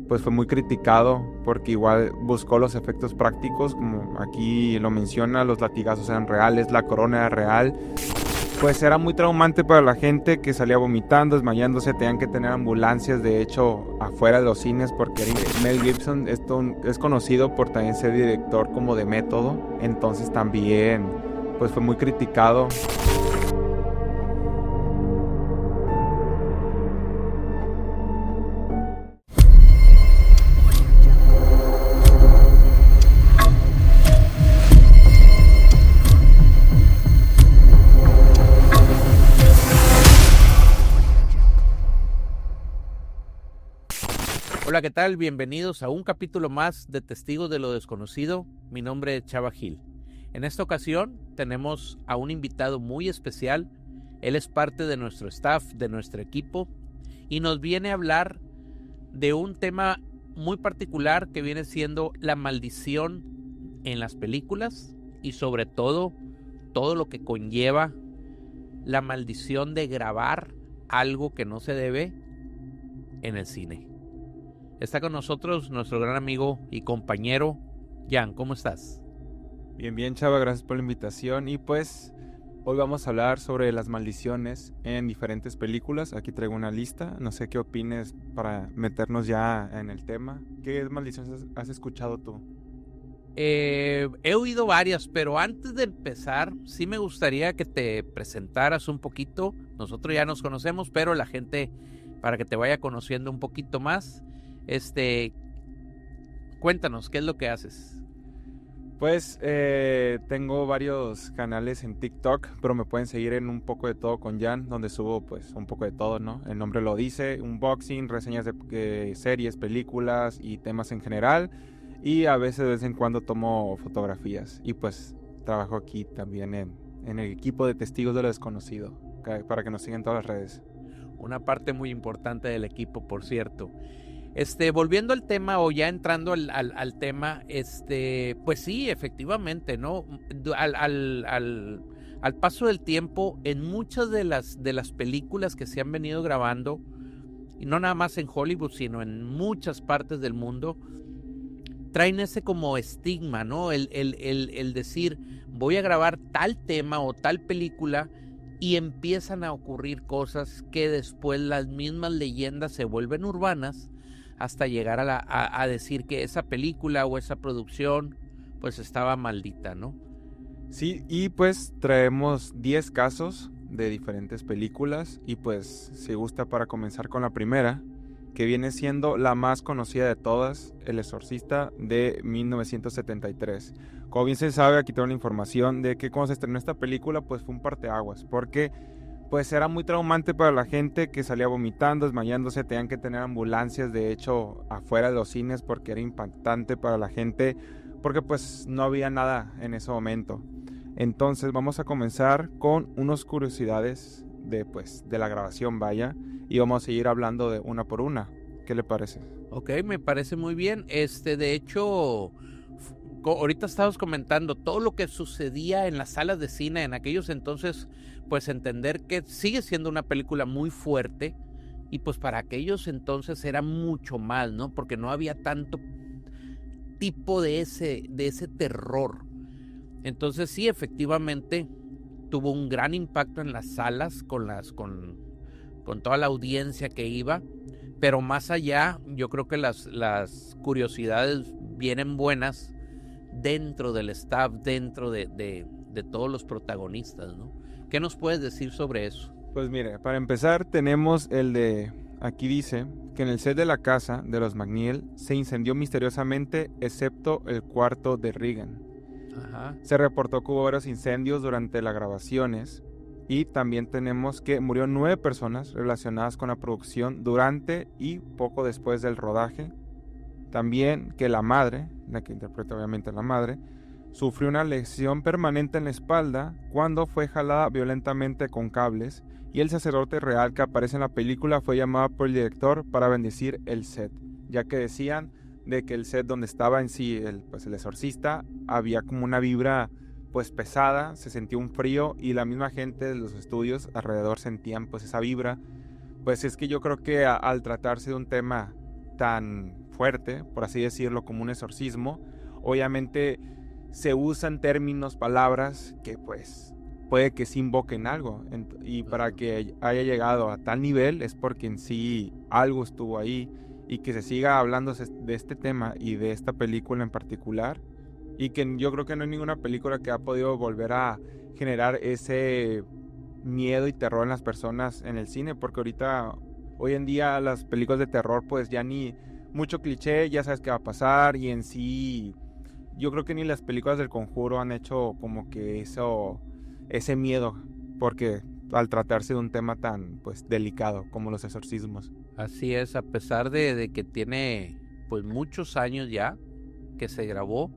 pues fue muy criticado porque igual buscó los efectos prácticos, como aquí lo menciona, los latigazos eran reales, la corona era real. Pues era muy traumante para la gente que salía vomitando, desmayándose, tenían que tener ambulancias, de hecho, afuera de los cines, porque Mel Gibson es conocido por también ser director como de método, entonces también pues fue muy criticado. Hola, ¿qué tal? Bienvenidos a un capítulo más de Testigos de lo Desconocido. Mi nombre es Chava Gil. En esta ocasión tenemos a un invitado muy especial. Él es parte de nuestro staff, de nuestro equipo, y nos viene a hablar de un tema muy particular que viene siendo la maldición en las películas y sobre todo lo que conlleva la maldición de grabar algo que no se debe en el cine. Está con nosotros nuestro gran amigo y compañero, Jan. ¿Cómo estás? Bien, Chava, gracias por la invitación. Y pues hoy vamos a hablar sobre las maldiciones en diferentes películas. Aquí traigo una lista, no sé qué opines para meternos ya en el tema. ¿Qué maldiciones has escuchado tú? He oído varias, pero antes de empezar, sí me gustaría que te presentaras un poquito. Nosotros ya nos conocemos, pero la gente, para que te vaya conociendo un poquito más, cuéntanos, ¿qué es lo que haces? Pues tengo varios canales en TikTok, pero me pueden seguir en Un Poco de Todo con Jan, donde subo pues un poco de todo, ¿no? El nombre lo dice, unboxing, reseñas de series, películas y temas en general. Y a veces de vez en cuando tomo fotografías. Y pues trabajo aquí también en el equipo de Testigos de lo Desconocido, para que nos sigan en todas las redes. Una parte muy importante del equipo, por cierto. Volviendo al tema o ya entrando al tema, pues sí, efectivamente, ¿no? Al paso del tiempo, en muchas de las películas que se han venido grabando, y no nada más en Hollywood, sino en muchas partes del mundo, traen ese como estigma, ¿no? El decir, voy a grabar tal tema o tal película, y empiezan a ocurrir cosas que después las mismas leyendas se vuelven urbanas, hasta llegar a decir que esa película o esa producción pues estaba maldita, ¿no? Sí, y pues traemos 10 casos de diferentes películas. Y pues si gusta, para comenzar con la primera, que viene siendo la más conocida de todas, El Exorcista de 1973. Como bien se sabe, aquí tengo la información de que cuando se estrenó esta película pues fue un parteaguas, porque pues era muy traumante para la gente que salía vomitando, desmayándose, tenían que tener ambulancias, de hecho, afuera de los cines, porque era impactante para la gente, porque pues no había nada en ese momento. Entonces vamos a comenzar con unas curiosidades de la grabación, vaya, y vamos a seguir hablando de una por una. ¿Qué le parece? Ok, me parece muy bien. De hecho, ahorita estábamos comentando todo lo que sucedía en las salas de cine en aquellos entonces, pues entender que sigue siendo una película muy fuerte, y pues para aquellos entonces era mucho más, ¿no? Porque no había tanto tipo de ese terror. Entonces sí, efectivamente tuvo un gran impacto en las salas con toda la audiencia que iba, pero más allá, yo creo que las curiosidades vienen buenas dentro del staff, dentro de todos los protagonistas, ¿no? ¿Qué nos puedes decir sobre eso? Pues mire, para empezar tenemos aquí dice que en el set de la casa de los McNeil se incendió misteriosamente, excepto el cuarto de Regan. Ajá. Se reportó que hubo varios incendios durante las grabaciones, y también tenemos que murió 9 personas relacionadas con la producción durante y poco después del rodaje. También que la madre, la que interpreta obviamente a la madre, sufrió una lesión permanente en la espalda cuando fue jalada violentamente con cables, y el sacerdote real que aparece en la película fue llamado por el director para bendecir el set, ya que decían de que el set donde estaba en sí el exorcista había como una vibra pues pesada, se sentía un frío, y la misma gente de los estudios alrededor sentían pues esa vibra. Pues es que yo creo que al tratarse de un tema tan fuerte, por así decirlo, como un exorcismo, obviamente se usan términos, palabras que pues puede que sí invoquen algo. Y para que haya llegado a tal nivel es porque en sí algo estuvo ahí, y que se siga hablando de este tema y de esta película en particular, y que yo creo que no hay ninguna película que ha podido volver a generar ese miedo y terror en las personas en el cine, porque hoy en día las películas de terror pues ya ni mucho cliché, ya sabes qué va a pasar, y en sí yo creo que ni las películas del Conjuro han hecho como que ese miedo, porque al tratarse de un tema tan pues delicado como los exorcismos. Así es, a pesar de que tiene pues muchos años ya que se grabó.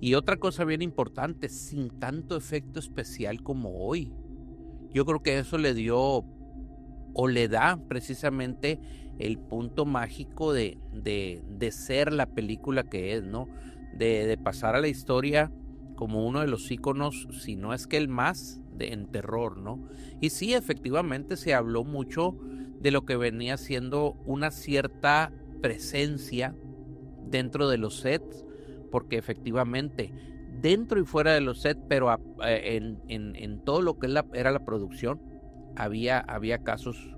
Y otra cosa bien importante, sin tanto efecto especial como hoy. Yo creo que eso le dio o le da precisamente el punto mágico de ser la película que es, ¿no? De pasar a la historia como uno de los íconos, si no es que el más, en terror, ¿no? Y sí, efectivamente se habló mucho de lo que venía siendo una cierta presencia dentro de los sets, porque efectivamente dentro y fuera de los sets, pero en todo lo que era la producción, había casos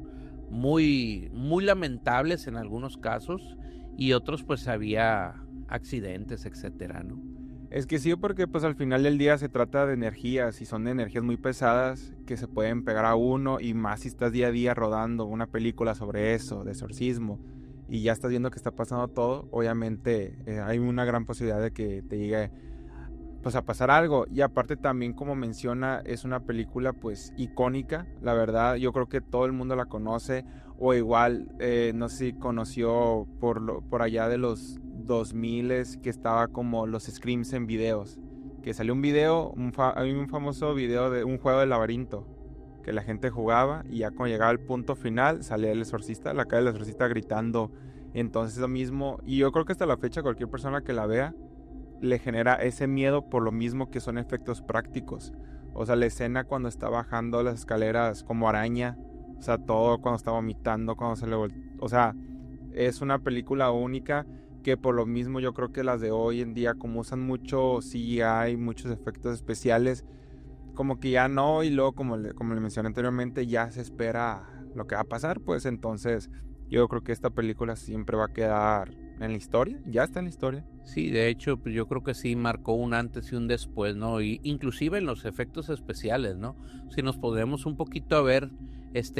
muy, muy lamentables en algunos casos, y otros pues había accidentes, etcétera, ¿no? Es que sí, porque pues al final del día se trata de energías, y son energías muy pesadas que se pueden pegar a uno, y más si estás día a día rodando una película sobre eso, de exorcismo, y ya estás viendo que está pasando todo. Obviamente hay una gran posibilidad de que te llegue pues a pasar algo. Y aparte también, como menciona, es una película pues icónica, la verdad. Yo creo que todo el mundo la conoce, o igual no sé si conoció por allá de los 2000 que estaba como los screams en videos, que salió un video, hay un famoso video de un juego de laberinto que la gente jugaba, y ya cuando llegaba al punto final salía el exorcista, la cara del exorcista gritando. Entonces lo mismo, y yo creo que hasta la fecha cualquier persona que la vea le genera ese miedo, por lo mismo que son efectos prácticos. O sea, la escena cuando está bajando las escaleras como araña, o sea, todo cuando está vomitando, cuando o sea, es una película única, que por lo mismo yo creo que las de hoy en día, como usan mucho CGI, muchos efectos especiales, como que ya no, y luego como le mencioné anteriormente, ya se espera lo que va a pasar, pues entonces yo creo que esta película siempre va a quedar en la historia, ya está en la historia. Sí, de hecho, pues yo creo que sí marcó un antes y un después, ¿no? Y inclusive en los efectos especiales, ¿no? Si nos podemos un poquito a ver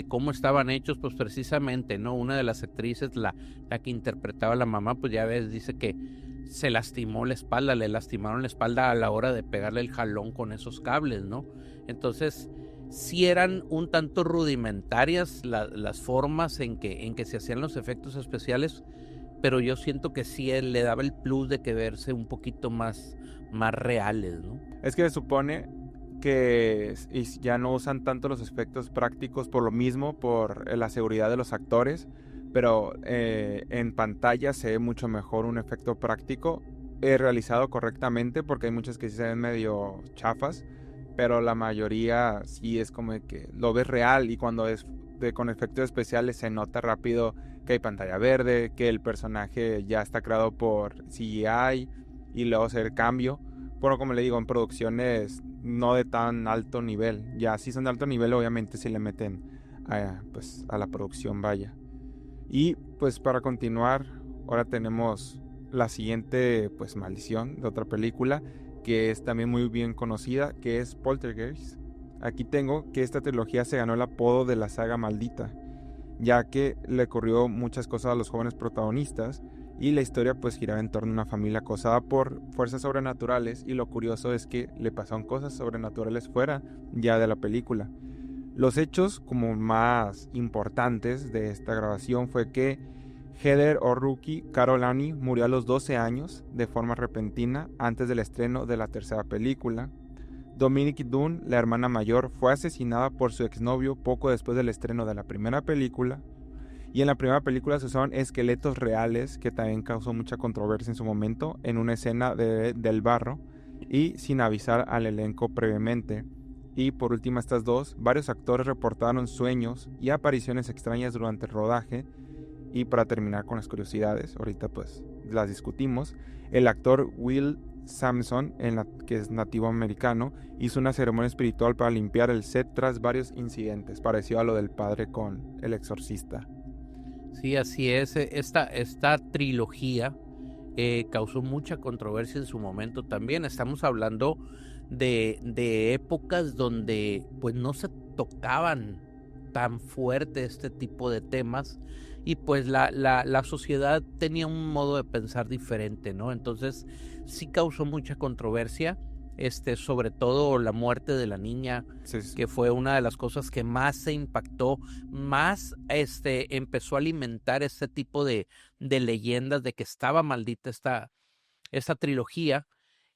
cómo estaban hechos, pues precisamente, ¿no? Una de las actrices, la que interpretaba a la mamá, pues ya ves, dice que se lastimó la espalda, le lastimaron la espalda a la hora de pegarle el jalón con esos cables, ¿no? Entonces, sí eran un tanto rudimentarias las formas en que se hacían los efectos especiales, pero yo siento que sí él le daba el plus de que verse un poquito más reales, ¿no? Es que se supone que ya no usan tanto los efectos prácticos por lo mismo, por la seguridad de los actores, pero en pantalla se ve mucho mejor un efecto práctico realizado correctamente, porque hay muchos que sí se ven medio chafas, pero la mayoría sí es como que lo ves real, y cuando es con efectos especiales se nota rápido que hay pantalla verde, que el personaje ya está creado por CGI, y luego hacer cambio. Bueno, como le digo, en producciones no de tan alto nivel, ya si son de alto nivel obviamente si le meten pues a la producción, vaya. Y pues para continuar, ahora tenemos la siguiente pues maldición de otra película que es también muy bien conocida, que es Poltergeist. Aquí tengo que esta trilogía se ganó el apodo de la saga maldita, ya que le ocurrió muchas cosas a los jóvenes protagonistas, y la historia pues giraba en torno a una familia acosada por fuerzas sobrenaturales, y lo curioso es que le pasaron cosas sobrenaturales fuera ya de la película. Los hechos como más importantes de esta grabación fue que Heather O'Rourke Carol Annie murió a los 12 años de forma repentina antes del estreno de la tercera película. Dominique Dunne, la hermana mayor, fue asesinada por su exnovio poco después del estreno de la primera película. Y en la primera película se usaron esqueletos reales, que también causó mucha controversia en su momento, en una escena del barro, y sin avisar al elenco previamente. Y por último, estas dos, varios actores reportaron sueños y apariciones extrañas durante el rodaje, Y para terminar con las curiosidades, ahorita pues las discutimos, el actor Will Sampson, que es nativo americano, hizo una ceremonia espiritual para limpiar el set tras varios incidentes, parecido a lo del padre con El Exorcista. Sí, así es. Esta trilogía causó mucha controversia en su momento también. Estamos hablando de épocas donde pues no se tocaban tan fuerte este tipo de temas y pues la sociedad tenía un modo de pensar diferente, ¿no? Entonces sí causó mucha controversia, sobre todo la muerte de la niña, Sí. que fue una de las cosas que más se impactó, más empezó a alimentar este tipo de leyendas de que estaba maldita esta trilogía.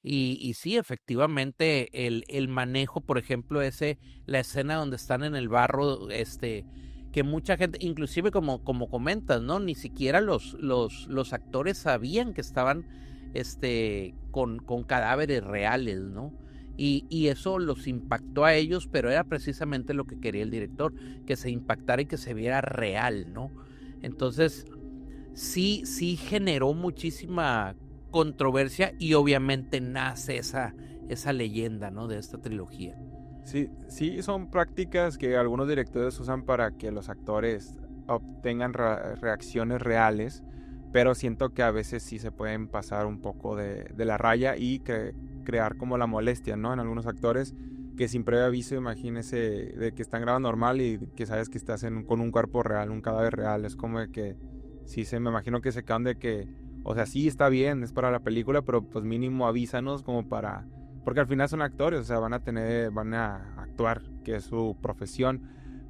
Y sí, efectivamente, el manejo, por ejemplo, la escena donde están en el barro, que mucha gente, inclusive como comentas, ¿no? Ni siquiera los actores sabían que estaban con cadáveres reales, ¿no? Y eso los impactó a ellos, pero era precisamente lo que quería el director, que se impactara y que se viera real, ¿no? Entonces, sí generó muchísima controversia y obviamente nace esa leyenda, ¿no? De esta trilogía. Sí, son prácticas que algunos directores usan para que los actores obtengan reacciones reales, pero siento que a veces sí se pueden pasar un poco de la raya y crear como la molestia, ¿no? En algunos actores que sin previo aviso, imagínese de que están grabando normal y que sabes que estás con un cuerpo real, un cadáver real, es como de que sí me imagino que se quedan de que, o sea, sí está bien, es para la película, pero pues mínimo avísanos como para, porque al final son actores, o sea, van a actuar, que es su profesión,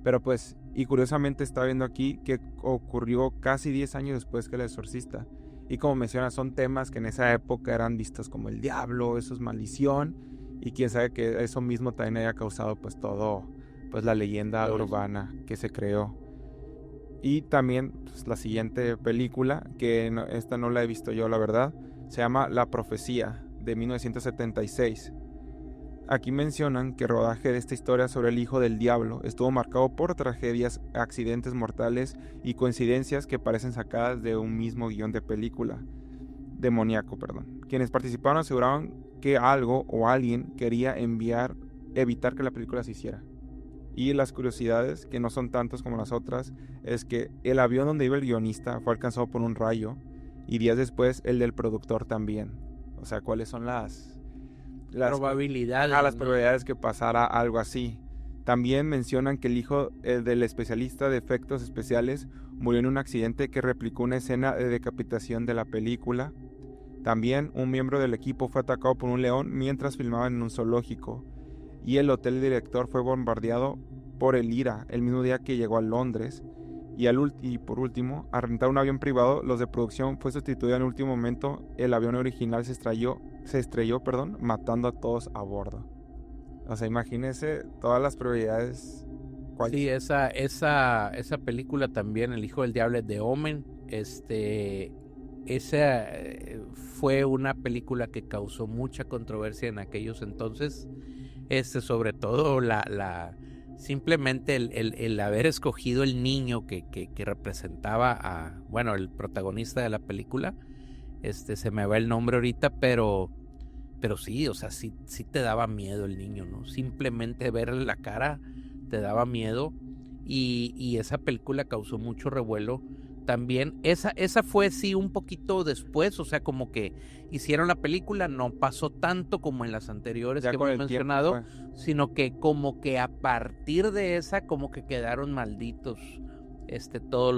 pero pues, y curiosamente estaba viendo aquí que ocurrió casi 10 años después que El Exorcista, y como menciona, son temas que en esa época eran vistos como el diablo, eso es maldición, y quién sabe que eso mismo también haya causado pues todo, pues la leyenda urbana que se creó. Y también pues, la siguiente película, que esta no la he visto yo la verdad, se llama La Profecía, de 1976. Aquí mencionan que el rodaje de esta historia sobre el hijo del diablo estuvo marcado por tragedias, accidentes mortales y coincidencias que parecen sacadas de un mismo guión de película demoníaco, perdón. Quienes participaron aseguraban que algo o alguien quería evitar que la película se hiciera. Y las curiosidades, que no son tantas como las otras, es que el avión donde iba el guionista fue alcanzado por un rayo y días después el del productor también. O sea, ¿cuáles son las probabilidades? Las probabilidades que pasara algo así. También mencionan que el hijo del especialista de efectos especiales murió en un accidente que replicó una escena de decapitación de la película. También un miembro del equipo fue atacado por un león mientras filmaban en un zoológico. Y el hotel director fue bombardeado por el IRA el mismo día que llegó a Londres. Y por último, al rentar un avión privado, los de producción fue sustituido en el último momento. El avión original se estrelló, matando a todos a bordo. O sea, imagínense todas las probabilidades. Sí, esa película también, El Hijo del Diablo, de Omen, esa fue una película que causó mucha controversia en aquellos entonces, sobre todo simplemente el haber escogido el niño que representaba el protagonista de la película, se me va el nombre ahorita, pero sí, o sea, sí te daba miedo el niño, ¿no? Simplemente verle la cara te daba miedo, y esa película causó mucho revuelo. También esa fue sí un poquito después, o sea, como que hicieron la película, no pasó tanto como en las anteriores ya que con hemos el mencionado, tiempo, pues. sino que como que a partir de esa como que quedaron malditos todos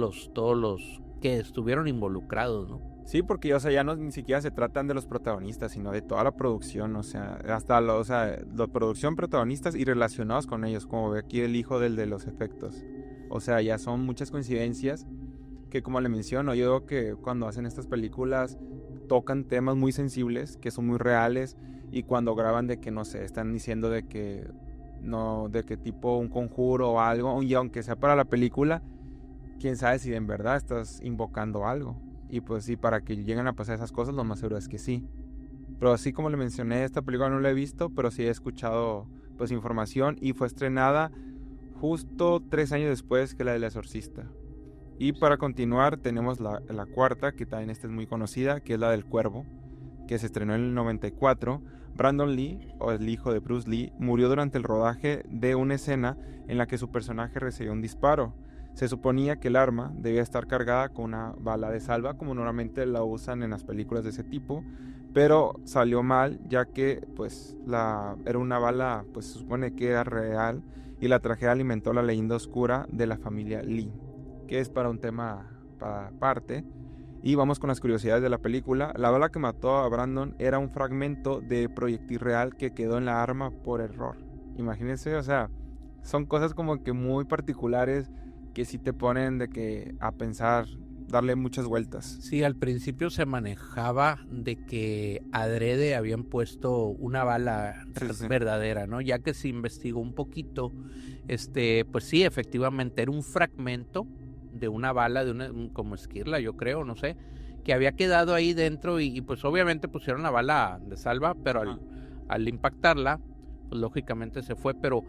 los que estuvieron involucrados, ¿no? Sí, porque o sea, ya no ni siquiera se tratan de los protagonistas, sino de toda la producción, o sea, hasta la producción, protagonistas y relacionados con ellos, como ve aquí el hijo del de los efectos. O sea, ya son muchas coincidencias que, como le menciono, yo digo que cuando hacen estas películas tocan temas muy sensibles, que son muy reales, y cuando graban de que, no sé, están diciendo de que no, de que tipo un conjuro o algo, y aunque sea para la película, quién sabe si en verdad estás invocando algo. Y pues sí, para que lleguen a pasar esas cosas, lo más seguro es que sí. Pero así como le mencioné, esta película no la he visto, pero sí he escuchado pues información, y fue estrenada justo 3 años después que la del Exorcista. Y para continuar tenemos la cuarta, que también esta es muy conocida, que es la del Cuervo, que se estrenó en el 94. Brandon Lee, o el hijo de Bruce Lee, murió durante el rodaje de una escena en la que su personaje recibió un disparo. Se suponía que el arma debía estar cargada con una bala de salva, como normalmente la usan en las películas de ese tipo, pero salió mal, ya que pues era una bala, pues se supone que era real, y la tragedia alimentó la leyenda oscura de la familia Lee, que es para un tema aparte. Y vamos con las curiosidades de la película. La bala que mató a Brandon era un fragmento de proyectil real que quedó en la arma por error. Imagínense, o sea, son cosas como que muy particulares que sí te ponen de que a pensar, darle muchas vueltas. Sí, al principio se manejaba de que adrede habían puesto una bala verdadera, ¿no? Ya que se investigó un poquito, pues sí, efectivamente era un fragmento de una bala, como esquirla, yo creo, no sé, que había quedado ahí dentro y pues obviamente pusieron la bala de salva, pero al impactarla, pues lógicamente se fue, pero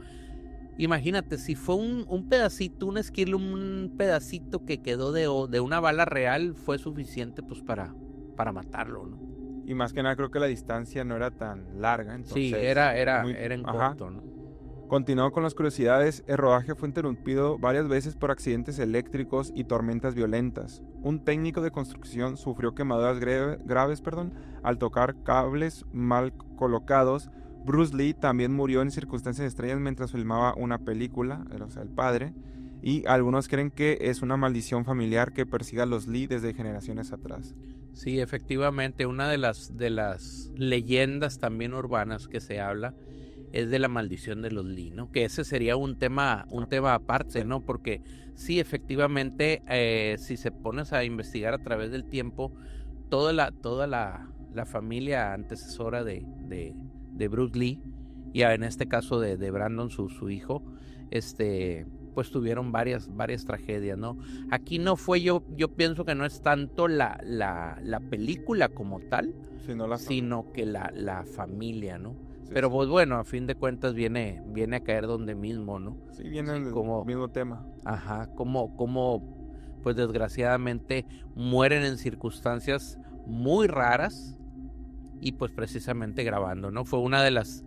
imagínate, si fue un pedacito, un esquirla, un pedacito que quedó de una bala real, fue suficiente pues para matarlo, ¿no? Y más que nada creo que la distancia no era tan larga, entonces... Sí, era en corto, ¿no? Continuando con las curiosidades, el rodaje fue interrumpido varias veces por accidentes eléctricos y tormentas violentas. Un técnico de construcción sufrió quemaduras graves al tocar cables mal colocados. Bruce Lee también murió en circunstancias extrañas mientras filmaba una película, o sea, el padre. Y algunos creen que es una maldición familiar que persiga a los Lee desde generaciones atrás. Sí, efectivamente, una de las leyendas también urbanas que se habla es de la maldición de los Lee, ¿no? Que ese sería un tema aparte, ¿no? Porque sí, efectivamente, si se pones a investigar a través del tiempo, toda la familia antecesora de Bruce Lee, y en este caso de Brandon, su hijo, pues tuvieron varias tragedias, ¿no? Aquí no fue, yo pienso que no es tanto la película como tal, sino que la familia, ¿no? Pero pues bueno, a fin de cuentas viene a caer donde mismo, ¿no? Sí, viene el mismo tema. Ajá, como pues desgraciadamente mueren en circunstancias muy raras y pues precisamente grabando, ¿no? Fue una de las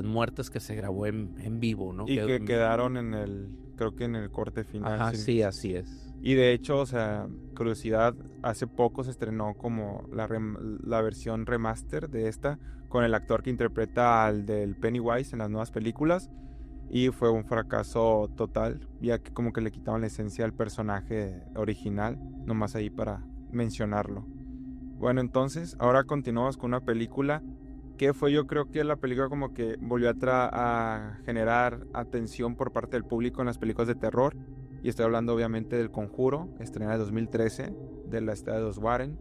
muertes que se grabó en vivo, ¿no? Y que quedaron creo que en el corte final. Ajá, sí, así es. Y de hecho, o sea, curiosidad, hace poco se estrenó como la versión remaster de esta, con el actor que interpreta al del Pennywise en las nuevas películas, y fue un fracaso total, ya que como que le quitaron la esencia al personaje original, nomás ahí para mencionarlo. Bueno, entonces, ahora continuamos con una película que fue, yo creo que la película como que volvió a generar atención por parte del público en las películas de terror. Y estoy hablando obviamente del Conjuro, estrenada en 2013, de la Estudios de los Warren.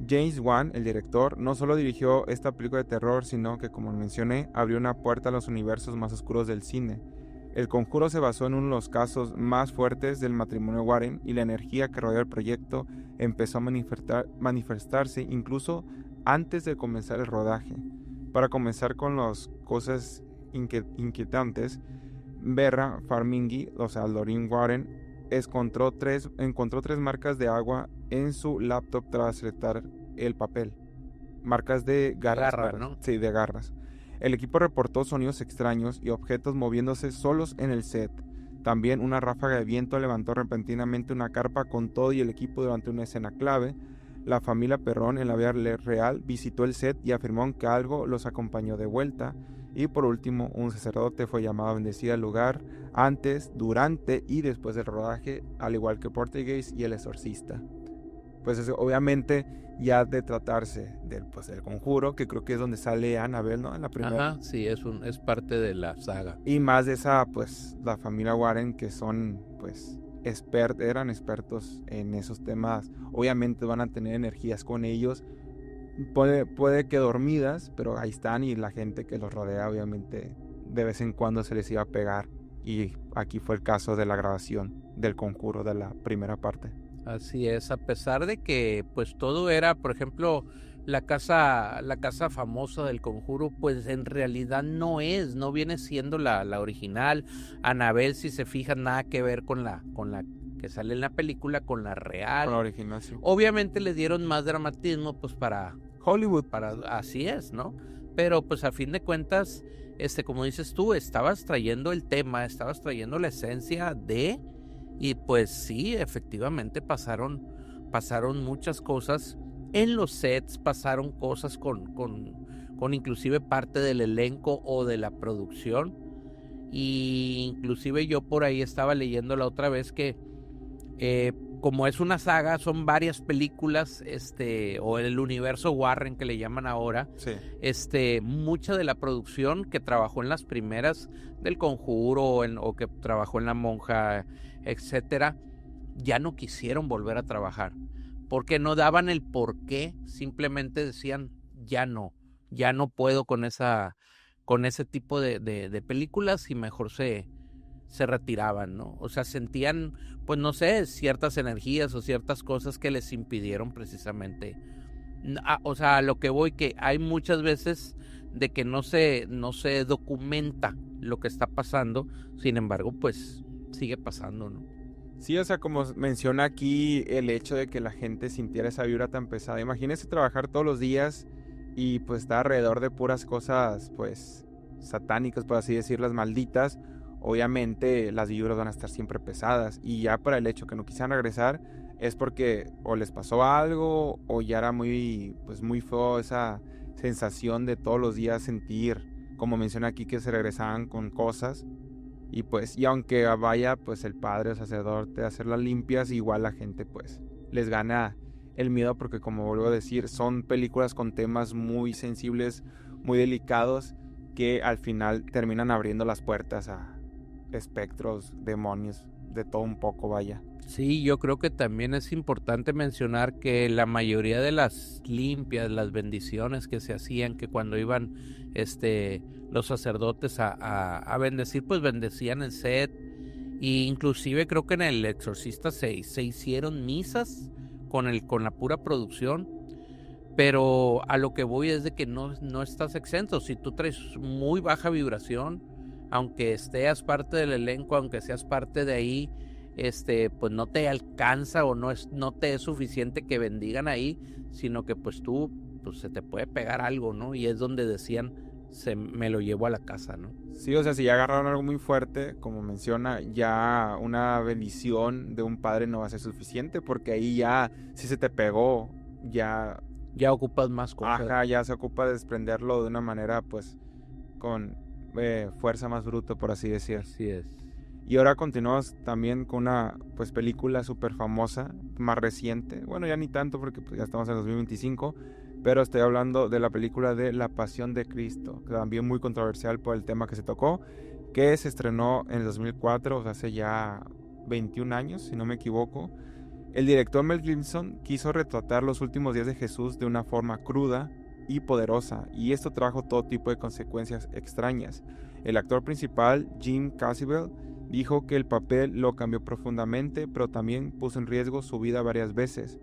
James Wan, el director, no solo dirigió esta película de terror, sino que, como mencioné, abrió una puerta a los universos más oscuros del cine. El Conjuro se basó en uno de los casos más fuertes del matrimonio Warren, y la energía que rodeó el proyecto empezó a manifestarse incluso antes de comenzar el rodaje. Para comenzar con las cosas inquietantes, Vera Farmiga, o sea, Lorraine Warren, encontró tres marcas de agua en su laptop tras retar el papel. Marcas de garras, ¿no? Sí, de garras. El equipo reportó sonidos extraños y objetos moviéndose solos en el set. También una ráfaga de viento levantó repentinamente una carpa con todo y el equipo durante una escena clave. La familia Perrón en la vida real visitó el set y afirmó que algo los acompañó de vuelta. Y por último, un sacerdote fue llamado a bendecir el lugar antes, durante y después del rodaje, al igual que Poltergeist y El Exorcista. Pues eso, obviamente, ya de tratarse del Conjuro, que creo que es donde sale Annabelle, ¿no? En la primera. Ajá, sí, es parte de la saga. Y más de esa, pues, la familia Warren, que son, pues, eran expertos en esos temas. Obviamente van a tener energías con ellos. Puede que dormidas, pero ahí están, y la gente que los rodea obviamente de vez en cuando se les iba a pegar, y aquí fue el caso de la grabación del Conjuro de la primera parte. Así es, a pesar de que pues todo era, por ejemplo, la casa famosa del Conjuro, pues en realidad no viene siendo la original. Annabelle, si se fijan, nada que ver con la que sale en la película con la real. Con la original, sí. Obviamente le dieron más dramatismo, pues para Hollywood. así es, ¿no? Pero pues a fin de cuentas, como dices tú, estabas trayendo el tema, estabas trayendo la esencia de, y pues sí, efectivamente pasaron muchas cosas en los sets, pasaron cosas con inclusive parte del elenco o de la producción. Y inclusive yo por ahí estaba leyendo la otra vez que como es una saga, son varias películas, o el universo Warren que le llaman ahora, Sí. Mucha de la producción que trabajó en las primeras del Conjuro o que trabajó en La Monja, etcétera, ya no quisieron volver a trabajar, porque no daban el porqué, simplemente decían, ya no puedo con ese tipo de películas, y mejor se retiraban, ¿no? O sea, sentían, pues no sé, ciertas energías o ciertas cosas que les impidieron precisamente. O sea, a lo que voy, que hay muchas veces de que no se documenta lo que está pasando, sin embargo, pues sigue pasando, ¿no? Sí, o sea, como menciona aquí, el hecho de que la gente sintiera esa vibra tan pesada. Imagínese trabajar todos los días y pues estar alrededor de puras cosas, pues, satánicas, por así decirlas, malditas. Obviamente las vibras van a estar siempre pesadas, y ya para el hecho que no quisieran regresar es porque o les pasó algo o ya era muy feo esa sensación de todos los días sentir, como menciona aquí, que se regresaban con cosas. Y pues, y aunque vaya pues el padre o sacerdote a hacer las limpias, igual la gente pues les gana el miedo, porque como vuelvo a decir, son películas con temas muy sensibles, muy delicados, que al final terminan abriendo las puertas a espectros, demonios, de todo un poco, vaya. Sí, yo creo que también es importante mencionar que la mayoría de las limpias, las bendiciones que se hacían, que cuando iban los sacerdotes a bendecir, pues bendecían el set. E inclusive creo que en El Exorcista se hicieron misas con la pura producción. Pero a lo que voy es de que no estás exento. Si tú traes muy baja vibración, aunque seas parte del elenco, aunque seas parte de ahí, pues no te alcanza o no te es suficiente que bendigan ahí, sino que pues tú, pues se te puede pegar algo, ¿no? Y es donde decían, me lo llevo a la casa, ¿no? Sí, o sea, si ya agarraron algo muy fuerte, como menciona, ya una bendición de un padre no va a ser suficiente, porque ahí ya, si se te pegó, ya ocupas más cosas. Ajá, ya se ocupa de desprenderlo de una manera, pues, con fuerza más bruta, por así decir. Así es. Y ahora continuamos también con una, pues, película súper famosa, más reciente. Bueno, ya ni tanto porque pues, ya estamos en 2025, pero estoy hablando de la película de La Pasión de Cristo, también muy controversial por el tema que se tocó, que se estrenó en el 2004, o sea, hace ya 21 años, si no me equivoco. El director Mel Gibson quiso retratar los últimos días de Jesús de una forma cruda y poderosa, y esto trajo todo tipo de consecuencias extrañas. El actor principal, Jim Caviezel, dijo que el papel lo cambió profundamente, pero también puso en riesgo su vida varias veces.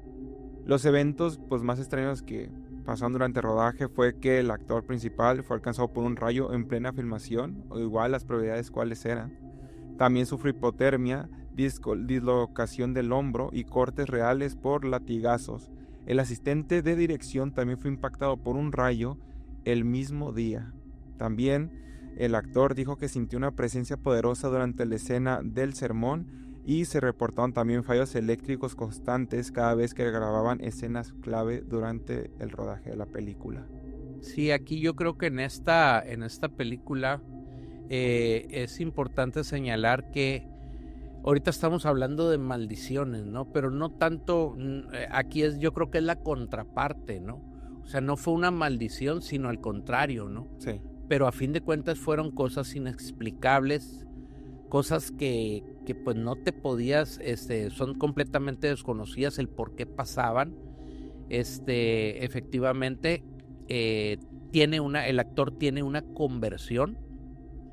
Los eventos pues, más extraños que pasaron durante el rodaje fue que el actor principal fue alcanzado por un rayo en plena filmación, o igual las probabilidades cuáles eran. También sufrió hipotermia, dislocación del hombro y cortes reales por latigazos. El asistente de dirección también fue impactado por un rayo el mismo día. También el actor dijo que sintió una presencia poderosa durante la escena del sermón, y se reportaron también fallos eléctricos constantes cada vez que grababan escenas clave durante el rodaje de la película. Sí, aquí yo creo que en esta película es importante señalar que ahorita estamos hablando de maldiciones, ¿no? Pero no tanto, aquí yo creo que es la contraparte, ¿no? O sea, no fue una maldición, sino al contrario, ¿no? Sí. Pero a fin de cuentas fueron cosas inexplicables, cosas que pues no te podías, son completamente desconocidas el por qué pasaban. Efectivamente, el actor tiene una conversión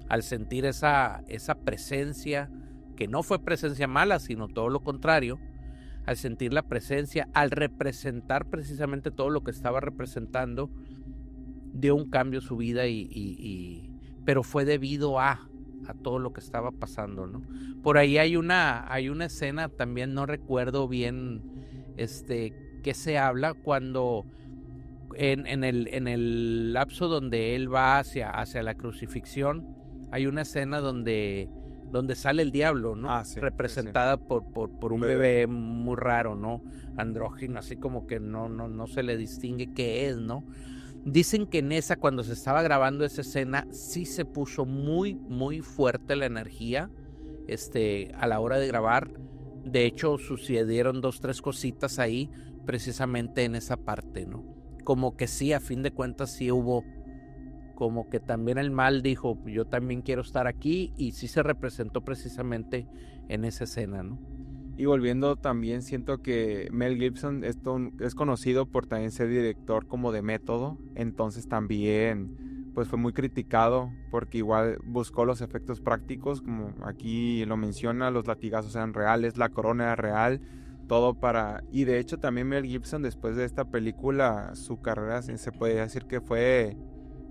al sentir esa presencia, que no fue presencia mala, sino todo lo contrario. Al sentir la presencia, al representar precisamente todo lo que estaba representando, dio un cambio a su vida, pero fue debido a todo lo que estaba pasando, ¿no? Por ahí hay una escena, también no recuerdo bien qué se habla, cuando en el lapso donde él va hacia la crucifixión, hay una escena donde sale el diablo, ¿no? Sí, representada sí. por un bebé muy raro, ¿no? Andrógino, así como que no se le distingue qué es, ¿no? Dicen que en esa, cuando se estaba grabando esa escena, sí se puso muy, muy fuerte la energía, a la hora de grabar. De hecho, sucedieron 2, 3 cositas ahí, precisamente en esa parte, ¿no? Como que sí, a fin de cuentas, sí hubo, como que también el mal dijo, yo también quiero estar aquí, y sí se representó precisamente en esa escena, ¿no? Y volviendo también, siento que Mel Gibson es conocido por también ser director como de método, entonces también pues fue muy criticado porque igual buscó los efectos prácticos, como aquí lo menciona, los latigazos eran reales, la corona era real, todo para... Y de hecho también Mel Gibson, después de esta película, su carrera se puede decir que fue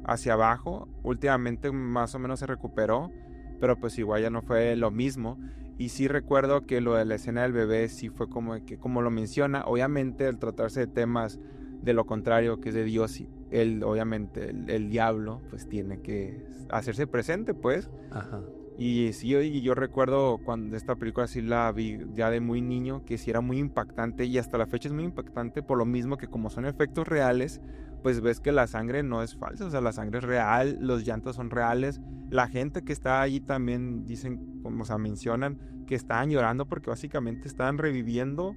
hacia abajo. Últimamente más o menos se recuperó, pero pues igual ya no fue lo mismo. Y sí recuerdo que lo de la escena del bebé sí fue como que, como lo menciona, obviamente al tratarse de temas de lo contrario, que es de Dios, él obviamente el diablo pues tiene que hacerse presente, pues. Ajá. Y sí, yo recuerdo cuando esta película sí la vi ya de muy niño, que sí era muy impactante, y hasta la fecha es muy impactante por lo mismo que como son efectos reales, pues ves que la sangre no es falsa, o sea, la sangre es real, los llantos son reales, la gente que está allí también dicen, como, o sea, mencionan que estaban llorando porque básicamente estaban reviviendo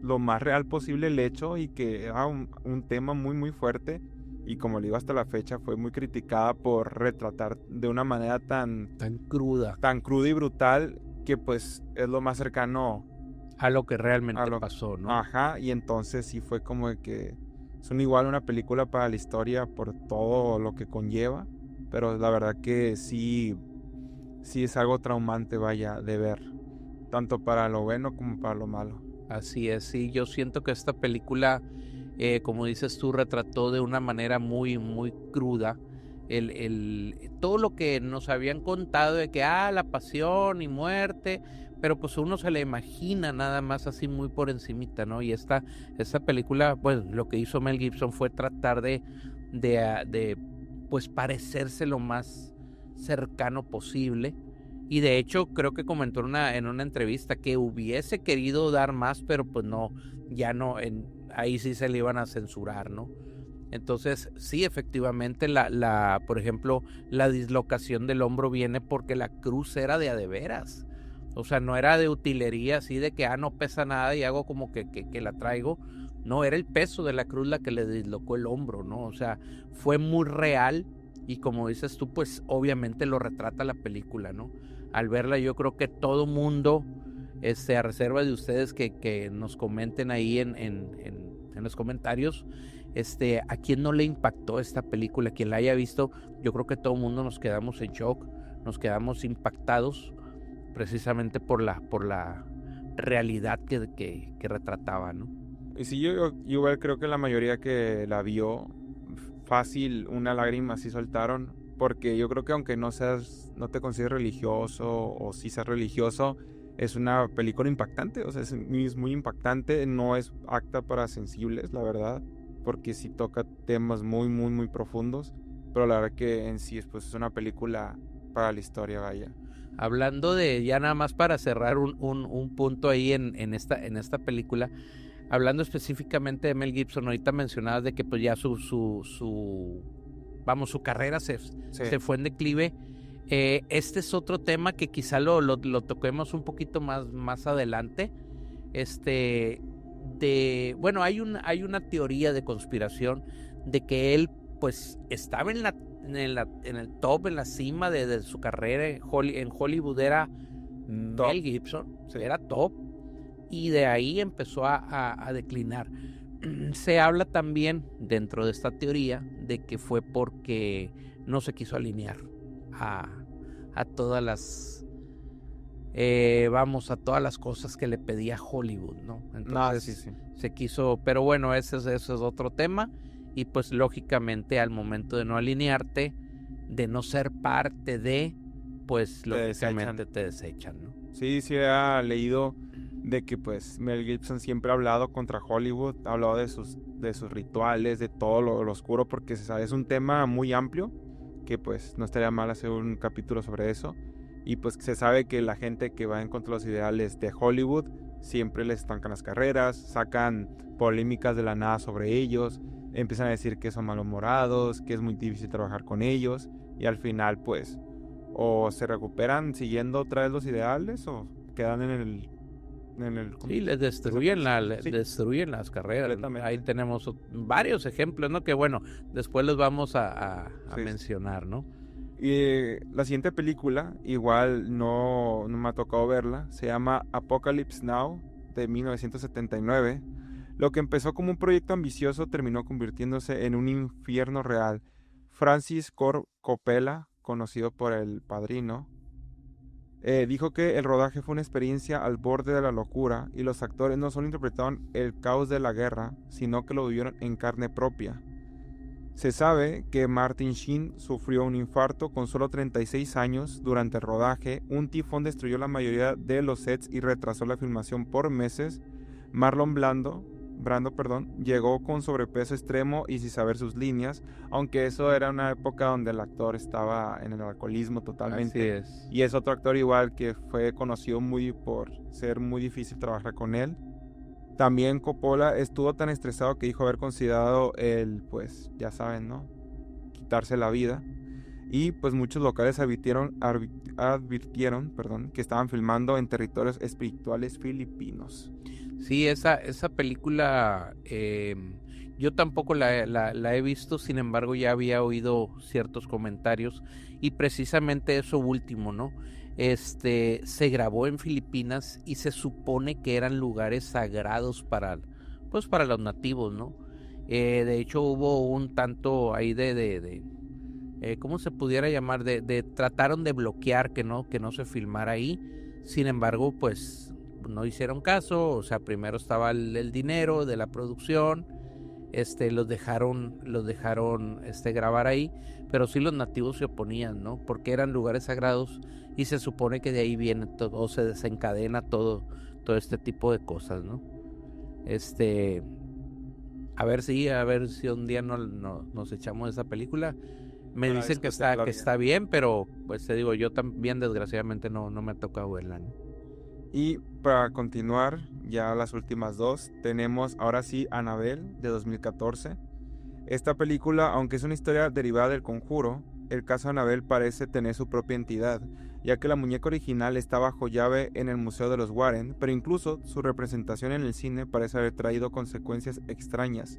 lo más real posible el hecho, y que era un tema muy muy fuerte. Y como le digo, hasta la fecha fue muy criticada por retratar de una manera tan cruda y brutal, que pues es lo más cercano a lo que realmente pasó, ¿no? Ajá, y entonces sí fue como de que son igual una película para la historia por todo lo que conlleva, pero la verdad que sí es algo traumante, vaya, de ver, tanto para lo bueno como para lo malo. Así es, sí, yo siento que esta película, como dices tú, retrató de una manera muy, muy cruda todo lo que nos habían contado de que, la pasión y muerte, pero pues uno se le imagina nada más así muy por encimita, ¿no? Y esta película, pues lo que hizo Mel Gibson fue tratar de pues parecerse lo más cercano posible. Y de hecho creo que comentó en una entrevista que hubiese querido dar más, pero pues no, ya no, ahí sí se le iban a censurar, ¿no? Entonces sí, efectivamente, por ejemplo, la dislocación del hombro viene porque la cruz era de a de veras. O sea, no era de utilería, así de que no pesa nada y hago como que la traigo. No, era el peso de la cruz la que le dislocó el hombro, ¿no? O sea, fue muy real, y como dices tú, pues obviamente lo retrata la película, ¿no? Al verla yo creo que todo mundo, a reserva de ustedes que nos comenten ahí en los comentarios, a quien no le impactó esta película, quien la haya visto, yo creo que todo el mundo nos quedamos en shock, nos quedamos impactados precisamente por la realidad que retrataba, ¿no? Y sí, yo igual creo que la mayoría que la vio, fácil una lágrima sí soltaron, porque yo creo que aunque no te consideres religioso, o si seas religioso, es una película impactante, o sea, es muy impactante, no es apta para sensibles, la verdad, porque sí toca temas muy, muy, muy profundos, pero la verdad que en sí pues, es una película para la historia, vaya. Hablando de, ya nada más para cerrar un punto ahí en esta película, hablando específicamente de Mel Gibson, ahorita mencionabas de que pues ya su carrera se fue en declive. Este es otro tema que quizá lo toquemos un poquito más adelante. Bueno, hay una teoría de conspiración de que él pues estaba en el top, en la cima de su carrera en Hollywood, era Top. Mel Gibson, Sí. era top, y de ahí empezó a declinar. Se habla también dentro de esta teoría de que fue porque no se quiso alinear a todas las a todas las cosas que le pedía Hollywood, ¿no? Entonces sí. se quiso, pero bueno, ese es otro tema, y pues lógicamente al momento de no alinearte, de no ser parte de, pues Te lógicamente desechan. te desechan, ¿no? Sí, sí he leído de que pues Mel Gibson siempre ha hablado contra Hollywood, ha hablado de sus rituales, de todo lo oscuro, porque se sabe, es un tema muy amplio, que pues no estaría mal hacer un capítulo sobre eso. Y pues se sabe que la gente que va en contra de los ideales de Hollywood siempre les estancan las carreras, sacan polémicas de la nada sobre ellos, empiezan a decir que son malhumorados, que es muy difícil trabajar con ellos, y al final pues o se recuperan siguiendo otra vez los ideales o quedan ¿cómo Sí, les destruyen sí, destruyen las carreras, ¿no? Ahí completamente. tenemos varios ejemplos, ¿no? Que bueno, después los vamos a Sí, sí. mencionar, ¿no? Y la siguiente película, igual no me ha tocado verla, se llama Apocalypse Now de 1979. Lo que empezó como un proyecto ambicioso terminó convirtiéndose en un infierno real. Francis Coppola, conocido por El Padrino, dijo que el rodaje fue una experiencia al borde de la locura y los actores no solo interpretaron el caos de la guerra, sino que lo vivieron en carne propia. Se sabe que Martin Sheen sufrió un infarto con solo 36 años durante el rodaje. Un tifón destruyó la mayoría de los sets y retrasó la filmación por meses. Marlon Brando, llegó con sobrepeso extremo y sin saber sus líneas, aunque eso era una época donde el actor estaba en el alcoholismo Así totalmente. es. Y es otro actor igual que fue conocido muy por ser muy difícil trabajar con él. También Coppola estuvo tan estresado que dijo haber considerado pues ya saben, ¿no? Quitarse la vida. Y pues muchos locales advirtieron, que estaban filmando en territorios espirituales filipinos. Sí, esa película yo tampoco la he visto, sin embargo ya había oído ciertos comentarios y precisamente eso último, ¿no? Se grabó en Filipinas y se supone que eran lugares sagrados pues para los nativos, ¿no? De hecho hubo un tanto ahí ¿cómo se pudiera llamar? Trataron de bloquear que no se filmara ahí, sin embargo, pues no hicieron caso, o sea, primero estaba el dinero de la producción, los dejaron grabar ahí, pero sí los nativos se oponían, ¿no? Porque eran lugares sagrados y se supone que de ahí viene todo, o se desencadena todo este tipo de cosas, ¿no? A ver si un día nos echamos esa película. Me dicen que está bien, pero pues te digo, yo también desgraciadamente no me ha tocado verla, ¿no? Y para continuar, ya las últimas dos, tenemos ahora sí Annabelle de 2014. Esta película, aunque es una historia derivada del Conjuro, el caso de Annabelle parece tener su propia entidad, ya que la muñeca original está bajo llave en el Museo de los Warren, pero incluso su representación en el cine parece haber traído consecuencias extrañas.